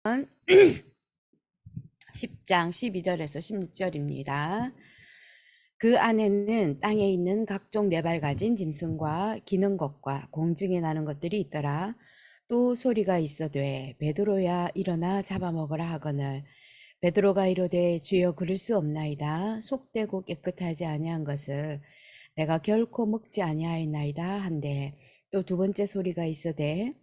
10장 12절에서 16절입니다. 그 안에는 땅에 있는 각종 네발 가진 짐승과 기는 것과 공중에 나는 것들이 있더라. 또 소리가 있어되 베드로야 일어나 잡아먹으라 하거늘 베드로가 이르되 주여 그럴 수 없나이다. 속되고 깨끗하지 아니한 것을 내가 결코 먹지 아니하였나이다 한데, 또 두 번째 소리가 있어되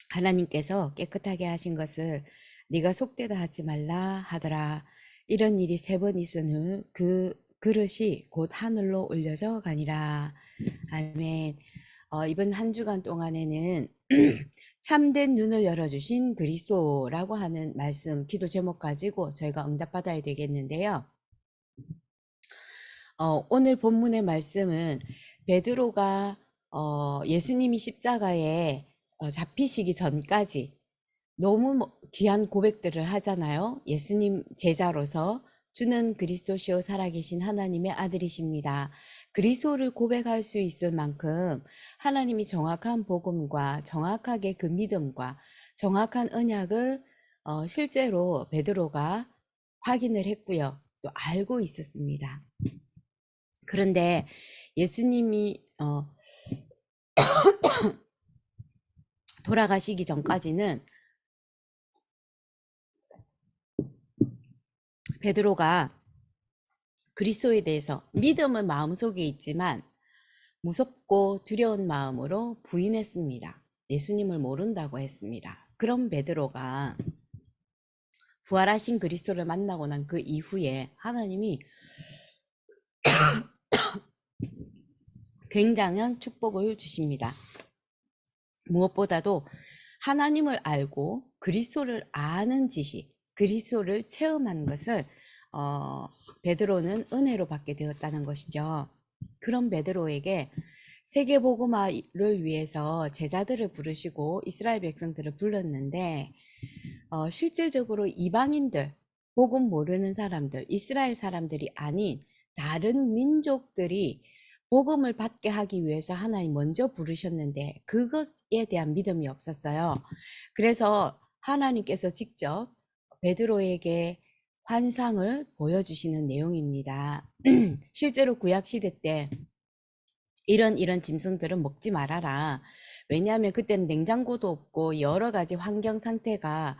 하나님께서 깨끗하게 하신 것을 네가 속되다 하지 말라 하더라. 이런 일이 3번 있은 후 그 그릇이 곧 하늘로 올려져 가니라. 아멘. 이번 한 주간 동안에는 참된 눈을 열어주신 그리스도라고 하는 말씀, 기도 제목 가지고 저희가 응답받아야 되겠는데요. 오늘 본문의 말씀은 베드로가 예수님이 십자가에 잡히시기 전까지 너무 귀한 고백들을 하잖아요. 예수님 제자로서 주는 그리스도시요 살아계신 하나님의 아들이십니다. 그리스도를 고백할 수 있을 만큼 하나님이 정확한 복음과 정확하게 그 믿음과 정확한 언약을 실제로 베드로가 확인을 했고요. 또 알고 있었습니다. 그런데 예수님이 돌아가시기 전까지는 베드로가 그리스도에 대해서 믿음은 마음속에 있지만 무섭고 두려운 마음으로 부인했습니다. 예수님을 모른다고 했습니다. 그런 베드로가 부활하신 그리스도를 만나고 난 그 이후에 하나님이 굉장한 축복을 주십니다. 무엇보다도 하나님을 알고 그리스도를 아는 지식, 그리스도를 체험한 것을 베드로는 은혜로 받게 되었다는 것이죠. 그런 베드로에게 세계복음화를 위해서 제자들을 부르시고 이스라엘 백성들을 불렀는데 실질적으로 이방인들, 복음 모르는 사람들, 이스라엘 사람들이 아닌 다른 민족들이 복음을 받게 하기 위해서 하나님 먼저 부르셨는데 그것에 대한 믿음이 없었어요. 그래서 하나님께서 직접 베드로에게 환상을 보여주시는 내용입니다. 실제로 구약시대 때 이런 짐승들은 먹지 말아라. 왜냐하면 그때는 냉장고도 없고 여러 가지 환경 상태가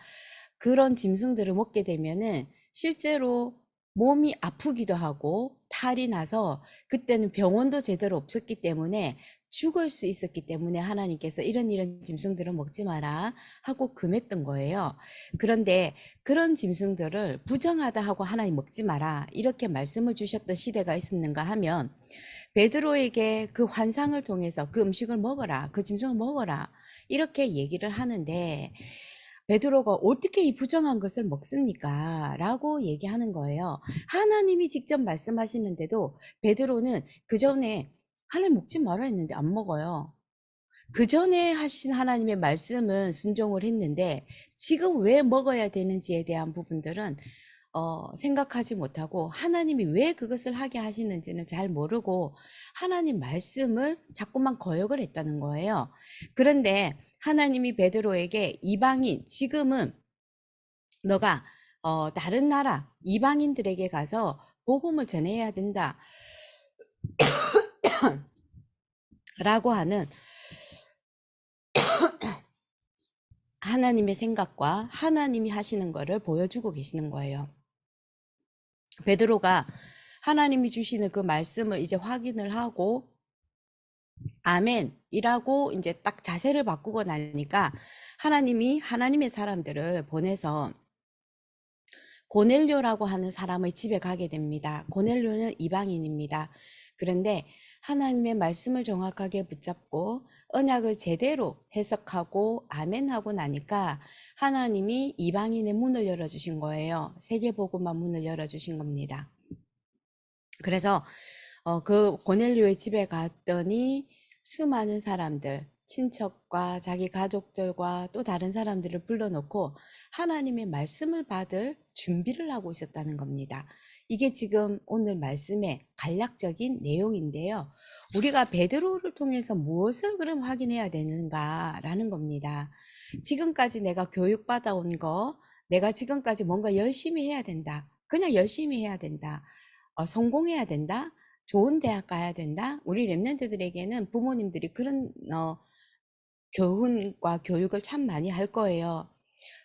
그런 짐승들을 먹게 되면은 실제로 몸이 아프기도 하고 탈이 나서 그때는 병원도 제대로 없었기 때문에 죽을 수 있었기 때문에 하나님께서 이런 짐승들은 먹지 마라 하고 금했던 거예요. 그런데 그런 짐승들을 부정하다 하고 하나님 먹지 마라 이렇게 말씀을 주셨던 시대가 있었는가 하면 베드로에게 그 환상을 통해서 그 음식을 먹어라, 그 짐승을 먹어라 이렇게 얘기를 하는데 베드로가 어떻게 이 부정한 것을 먹습니까? 라고 얘기하는 거예요. 하나님이 직접 말씀하시는데도 베드로는 그 전에 하나님 먹지 말아 했는데 안 먹어요. 그 전에 하신 하나님의 말씀은 순종을 했는데 지금 왜 먹어야 되는지에 대한 부분들은 생각하지 못하고 하나님이 왜 그것을 하게 하시는지는 잘 모르고 하나님 말씀을 자꾸만 거역을 했다는 거예요. 그런데 하나님이 베드로에게 이방인, 지금은 너가 다른 나라 이방인들에게 가서 복음을 전해야 된다 라고 하는 하나님의 생각과 하나님이 하시는 거를 보여주고 계시는 거예요. 베드로가 하나님이 주시는 그 말씀을 이제 확인을 하고 아멘이라고 이제 딱 자세를 바꾸고 나니까 하나님이 하나님의 사람들을 보내서 고넬료라고 하는 사람의 집에 가게 됩니다. 고넬료는 이방인입니다. 그런데 하나님의 말씀을 정확하게 붙잡고 언약을 제대로 해석하고 아멘하고 나니까 하나님이 이방인의 문을 열어주신 거예요. 세계복음화 문을 열어주신 겁니다. 그래서 그 고넬료의 집에 갔더니 수많은 사람들, 친척과 자기 가족들과 또 다른 사람들을 불러놓고 하나님의 말씀을 받을 준비를 하고 있었다는 겁니다. 이게 지금 오늘 말씀의 간략적인 내용인데요. 우리가 베드로를 통해서 무엇을 그럼 확인해야 되는가라는 겁니다. 지금까지 내가 교육받아온 거, 내가 지금까지 뭔가 열심히 해야 된다. 그냥 열심히 해야 된다. 성공해야 된다. 좋은 대학 가야 된다. 우리 랩런트들에게는 부모님들이 그런 교훈과 교육을 참 많이 할 거예요.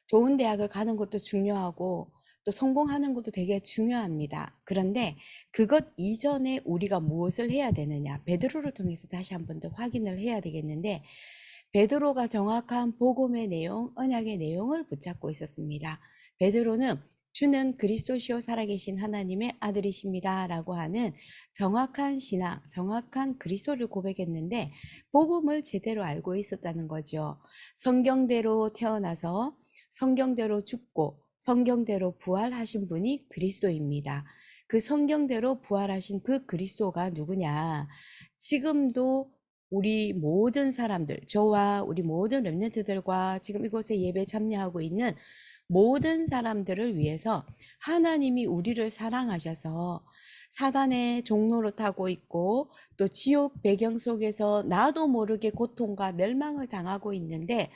좋은 대학을 가는 것도 중요하고 또 성공하는 것도 되게 중요합니다. 그런데 그것 이전에 우리가 무엇을 해야 되느냐? 베드로를 통해서 다시 한 번 더 확인을 해야 되겠는데, 베드로가 정확한 복음의 내용, 언약의 내용을 붙잡고 있었습니다. 베드로는 주는 그리스도시요 살아계신 하나님의 아들이십니다 라고 하는 정확한 신앙, 정확한 그리스도를 고백했는데 복음을 제대로 알고 있었다는 거죠. 성경대로 태어나서 성경대로 죽고 성경대로 부활하신 분이 그리스도입니다. 그 성경대로 부활하신 그 그리스도가 누구냐? 지금도 우리 모든 사람들, 저와 우리 모든 렘넌트들과 지금 이곳에 예배 참여하고 있는 모든 사람들을 위해서 하나님이 우리를 사랑하셔서 사단의 종로로 타고 있고 또 지옥 배경 속에서 나도 모르게 고통과 멸망을 당하고 있는데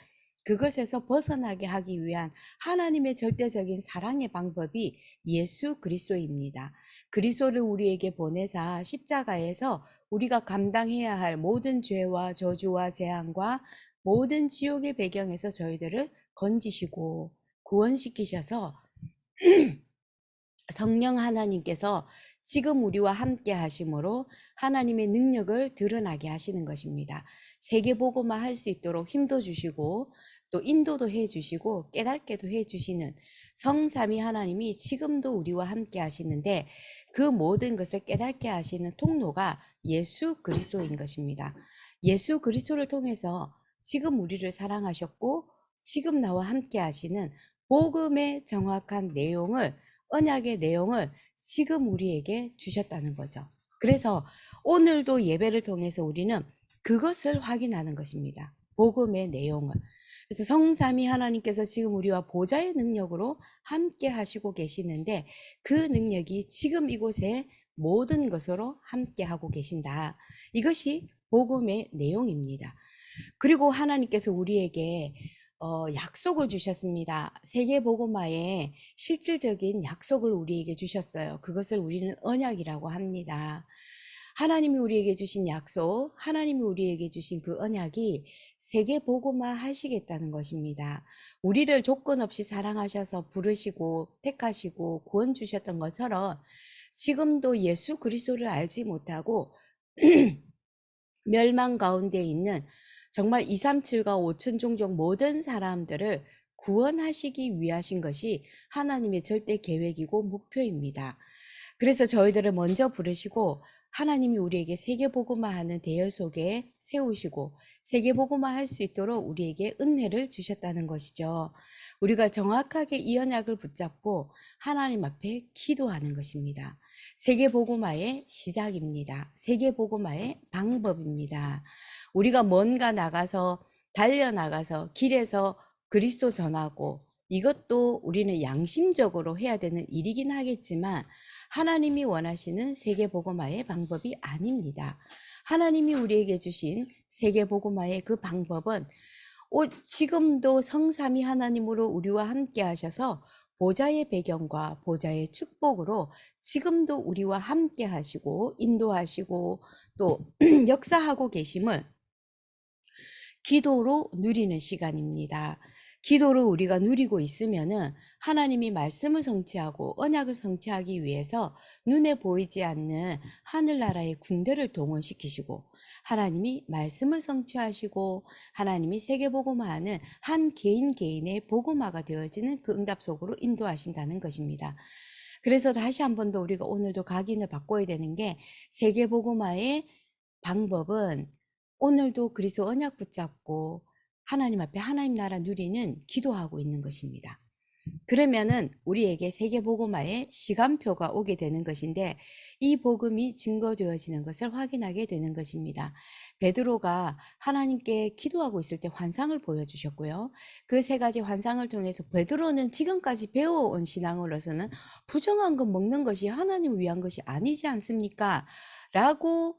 그것에서 벗어나게 하기 위한 하나님의 절대적인 사랑의 방법이 예수 그리스도입니다. 그리스도를 우리에게 보내사 십자가에서 우리가 감당해야 할 모든 죄와 저주와 재앙과 모든 지옥의 배경에서 저희들을 건지시고 구원시키셔서 성령 하나님께서 지금 우리와 함께 하심으로 하나님의 능력을 드러나게 하시는 것입니다. 세계보고만 할 수 있도록 힘도 주시고 또 인도도 해주시고 깨닫게도 해주시는 성삼위 하나님이 지금도 우리와 함께 하시는데 그 모든 것을 깨닫게 하시는 통로가 예수 그리스도인 것입니다. 예수 그리스도를 통해서 지금 우리를 사랑하셨고 지금 나와 함께 하시는 복음의 정확한 내용을 언약의 내용을 지금 우리에게 주셨다는 거죠. 그래서 오늘도 예배를 통해서 우리는 그것을 확인하는 것입니다. 복음의 내용을. 그래서 성삼위 하나님께서 지금 우리와 보좌의 능력으로 함께 하시고 계시는데 그 능력이 지금 이곳에 모든 것으로 함께 하고 계신다. 이것이 복음의 내용입니다. 그리고 하나님께서 우리에게 약속을 주셨습니다. 세계복음화에 실질적인 약속을 우리에게 주셨어요. 그것을 우리는 언약이라고 합니다. 하나님이 우리에게 주신 약속, 하나님이 우리에게 주신 그 언약이 세계복음화 하시겠다는 것입니다. 우리를 조건 없이 사랑하셔서 부르시고 택하시고 구원 주셨던 것처럼 지금도 예수 그리스도를 알지 못하고 멸망 가운데 있는 정말 237과 5천 종족 모든 사람들을 구원하시기 위하신 것이 하나님의 절대 계획이고 목표입니다. 그래서 저희들을 먼저 부르시고 하나님이 우리에게 세계복음화하는 대열 속에 세우시고 세계복음화할 수 있도록 우리에게 은혜를 주셨다는 것이죠. 우리가 정확하게 이 언약을 붙잡고 하나님 앞에 기도하는 것입니다. 세계복음화의 시작입니다. 세계복음화의 방법입니다. 우리가 뭔가 나가서 달려나가서 길에서 그리스도 전하고 이것도 우리는 양심적으로 해야 되는 일이긴 하겠지만 하나님이 원하시는 세계복음화의 방법이 아닙니다. 하나님이 우리에게 주신 세계복음화의 그 방법은 지금도 성삼위 하나님으로 우리와 함께 하셔서 보좌의 배경과 보좌의 축복으로 지금도 우리와 함께 하시고 인도하시고 또 역사하고 계심을 기도로 누리는 시간입니다. 기도로 우리가 누리고 있으면은 하나님이 말씀을 성취하고 언약을 성취하기 위해서 눈에 보이지 않는 하늘나라의 군대를 동원시키시고 하나님이 말씀을 성취하시고 하나님이 세계복음화하는 한 개인 개인의 복음화가 되어지는 그 응답 속으로 인도하신다는 것입니다. 그래서 다시 한 번 더 우리가 오늘도 각인을 바꿔야 되는 게 세계복음화의 방법은 오늘도 그리스도 언약 붙잡고 하나님 앞에 하나님 나라 누리는 기도하고 있는 것입니다. 그러면은 우리에게 세계복음화의 시간표가 오게 되는 것인데 이 복음이 증거되어지는 것을 확인하게 되는 것입니다. 베드로가 하나님께 기도하고 있을 때 환상을 보여주셨고요. 그 세 가지 환상을 통해서 베드로는 지금까지 배워온 신앙으로서는 부정한 것 먹는 것이 하나님을 위한 것이 아니지 않습니까? 라고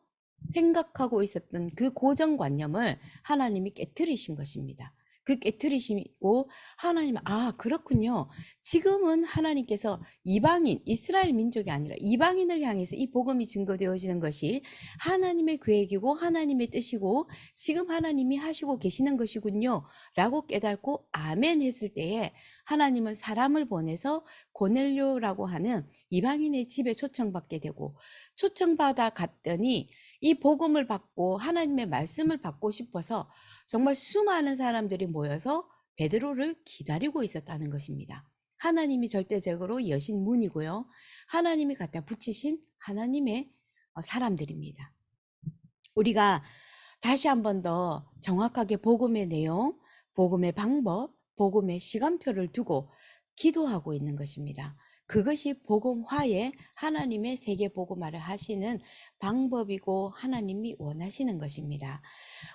생각하고 있었던 그 고정관념을 하나님이 깨뜨리신 것입니다. 그 깨트리시고 하나님은 그렇군요. 지금은 하나님께서 이방인, 이스라엘 민족이 아니라 이방인을 향해서 이 복음이 증거되어지는 것이 하나님의 계획이고 하나님의 뜻이고 지금 하나님이 하시고 계시는 것이군요. 라고 깨닫고 아멘 했을 때에 하나님은 사람을 보내서 고넬료라고 하는 이방인의 집에 초청받게 되고 초청받아 갔더니 이 복음을 받고 하나님의 말씀을 받고 싶어서 정말 수많은 사람들이 모여서 베드로를 기다리고 있었다는 것입니다. 하나님이 절대적으로 여신 문이고요. 하나님이 갖다 붙이신 하나님의 사람들입니다. 우리가 다시 한 번 더 정확하게 복음의 내용, 복음의 방법, 복음의 시간표를 두고 기도하고 있는 것입니다. 그것이 복음화에 하나님의 세계 복음화를 하시는 방법이고 하나님이 원하시는 것입니다.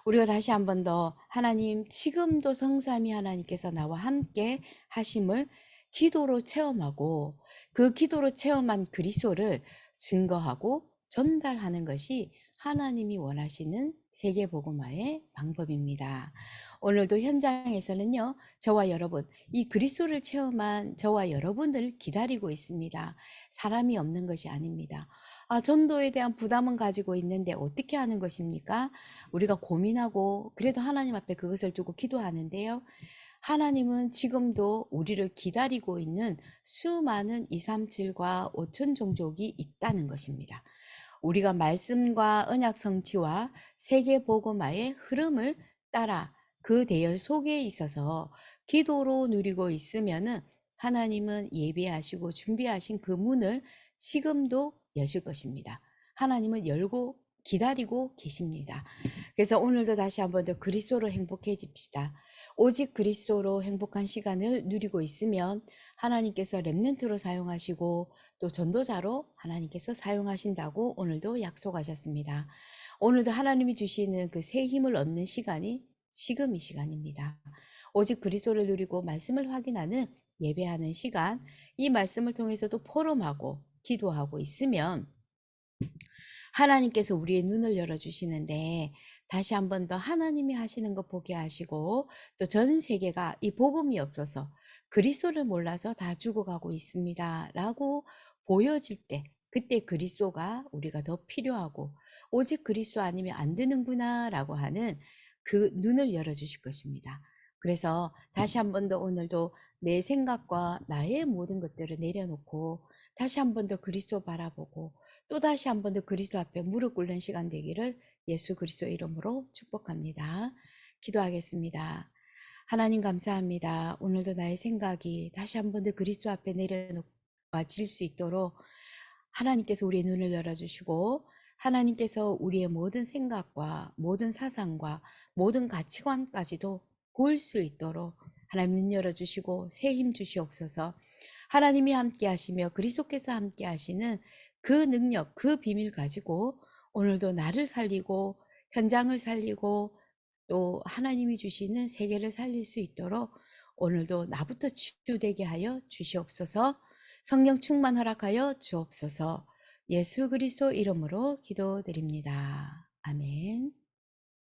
우리가 다시 한 번 더 하나님, 지금도 성삼위 하나님께서 나와 함께 하심을 기도로 체험하고 그 기도로 체험한 그리스도를 증거하고 전달하는 것이 하나님이 원하시는 세계복음화의 방법입니다. 오늘도 현장에서는요, 저와 여러분, 이 그리스도를 체험한 저와 여러분들을 기다리고 있습니다. 사람이 없는 것이 아닙니다. 전도에 대한 부담은 가지고 있는데 어떻게 하는 것입니까? 우리가 고민하고 그래도 하나님 앞에 그것을 두고 기도하는데요. 하나님은 지금도 우리를 기다리고 있는 수많은 237과 5천 종족이 있다는 것입니다. 우리가 말씀과 언약 성취와 세계 복음화의 흐름을 따라 그 대열 속에 있어서 기도로 누리고 있으면은 하나님은 예비하시고 준비하신 그 문을 지금도 여실 것입니다. 하나님은 열고 기다리고 계십니다. 그래서 오늘도 다시 한번 더 그리스도로 행복해집시다. 오직 그리스도로 행복한 시간을 누리고 있으면 하나님께서 렘넌트로 사용하시고 또 전도자로 하나님께서 사용하신다고 오늘도 약속하셨습니다. 오늘도 하나님이 주시는 그 새 힘을 얻는 시간이 지금 이 시간입니다. 오직 그리스도를 누리고 말씀을 확인하는 예배하는 시간, 이 말씀을 통해서도 포럼하고 기도하고 있으면 하나님께서 우리의 눈을 열어주시는데 다시 한 번 더 하나님이 하시는 것 보게 하시고 또 전 세계가 이 복음이 없어서 그리스도를 몰라서 다 죽어가고 있습니다 라고 보여질 때 그때 그리스도가 우리가 더 필요하고 오직 그리스도 아니면 안 되는구나 라고 하는 그 눈을 열어주실 것입니다. 그래서 다시 한 번 더 오늘도 내 생각과 나의 모든 것들을 내려놓고 다시 한 번 더 그리스도 바라보고 또 다시 한 번 더 그리스도 앞에 무릎 꿇는 시간 되기를 예수 그리스도 이름으로 축복합니다. 기도하겠습니다. 하나님 감사합니다. 오늘도 나의 생각이 다시 한 번 더 그리스도 앞에 내려놓아질 수 있도록 하나님께서 우리의 눈을 열어주시고 하나님께서 우리의 모든 생각과 모든 사상과 모든 가치관까지도 볼 수 있도록 하나님 눈 열어주시고 새 힘 주시옵소서. 하나님이 함께 하시며 그리스도께서 함께 하시는 그 능력, 그 비밀 가지고 오늘도 나를 살리고 현장을 살리고 또 하나님이 주시는 세계를 살릴 수 있도록 오늘도 나부터 치유되게 하여 주시옵소서. 성령 충만 허락하여 주옵소서. 예수 그리스도 이름으로 기도드립니다. 아멘.